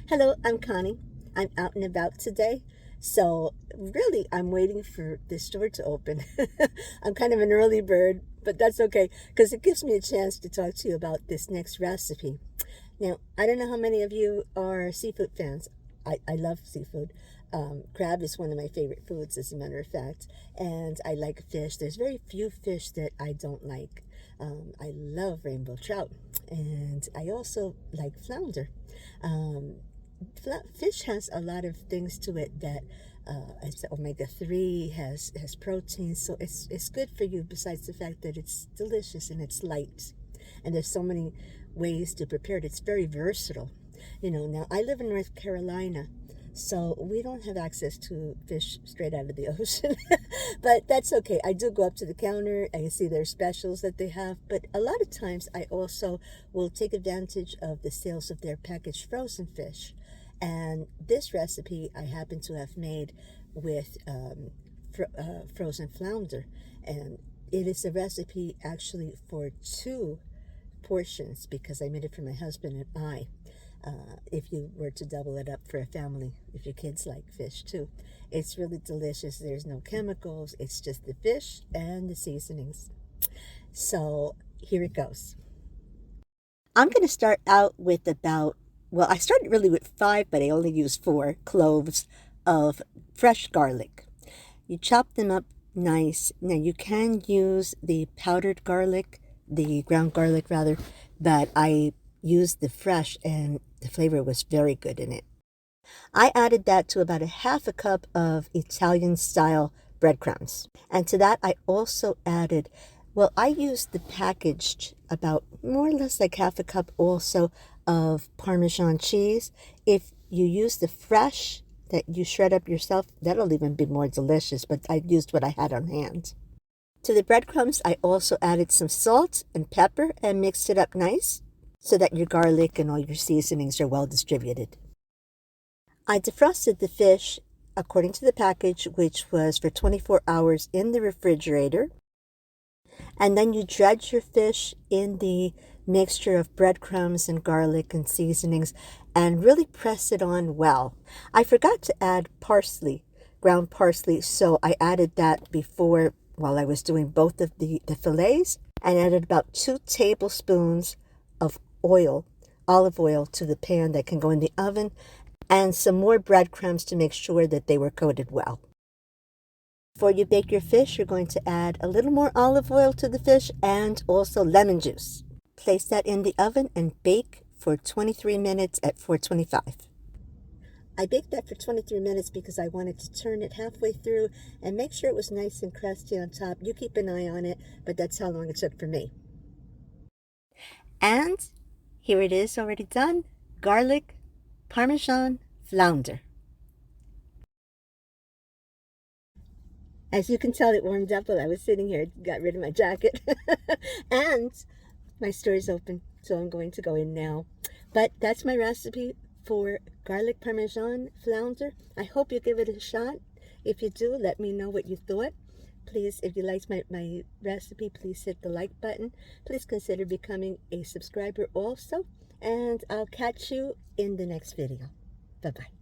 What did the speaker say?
Hello, I'm Connie. I'm out and about today. So, really, I'm waiting for this store to open. I'm kind of an early bird, but that's okay because it gives me a chance to talk to you about this next recipe. Now, I don't know how many of you are seafood fans. I love seafood. Crab is one of my favorite foods, as a matter of fact. And I like fish. There's very few fish that I don't like. I love rainbow trout. And I also like flounder. Um, Fish has a lot of things to it that it's omega-3 has protein, so it's good for you, besides the fact that it's delicious and it's light, and there's so many ways to prepare it. It's very versatile. Now I live in North Carolina, so we don't have access to fish straight out of the ocean. But that's okay. I do go up to the counter and see their specials that they have, but a lot of times I also will take advantage of the sales of their packaged frozen fish. And this recipe I happen to have made with frozen flounder, and it is a recipe actually for two portions because I made it for my husband and I. If you were to double it up for a family, if your kids like fish too, it's really delicious. There's no chemicals, it's just the fish and the seasonings. So here it goes. I'm going to start out with I started really with 5, but I only used 4 cloves of fresh garlic. You chop them up nice. Now you can use the powdered garlic, the ground garlic rather, but I used the fresh and the flavor was very good in it. I added that to about a half a cup of Italian style breadcrumbs. And to that I also added, I used the packaged about more or less like half a cup also of Parmesan cheese. If you use the fresh that you shred up yourself, that'll even be more delicious, but I used what I had on hand. To the breadcrumbs, I also added some salt and pepper and mixed it up nice so that your garlic and all your seasonings are well distributed. I defrosted the fish according to the package, which was for 24 hours in the refrigerator. And then you dredge your fish in the mixture of breadcrumbs and garlic and seasonings and really press it on well. I forgot to add parsley, ground parsley, so I added that before while I was doing both of the fillets, and added about 2 tablespoons of olive oil to the pan that can go in the oven, and some more breadcrumbs to make sure that they were coated well. Before you bake your fish, you're going to add a little more olive oil to the fish and also lemon juice. Place that in the oven and bake for 23 minutes at 425. I baked that for 23 minutes because I wanted to turn it halfway through and make sure it was nice and crusty on top. You keep an eye on it, but that's how long it took for me. And here it is, already done. Garlic, Parmesan, flounder. As you can tell, it warmed up while I was sitting here. Got rid of my jacket. And my store is open, so I'm going to go in now. But that's my recipe for garlic Parmesan flounder. I hope you give it a shot. If you do, let me know what you thought. Please, if you liked my recipe, please hit the like button. Please consider becoming a subscriber also. And I'll catch you in the next video. Bye-bye.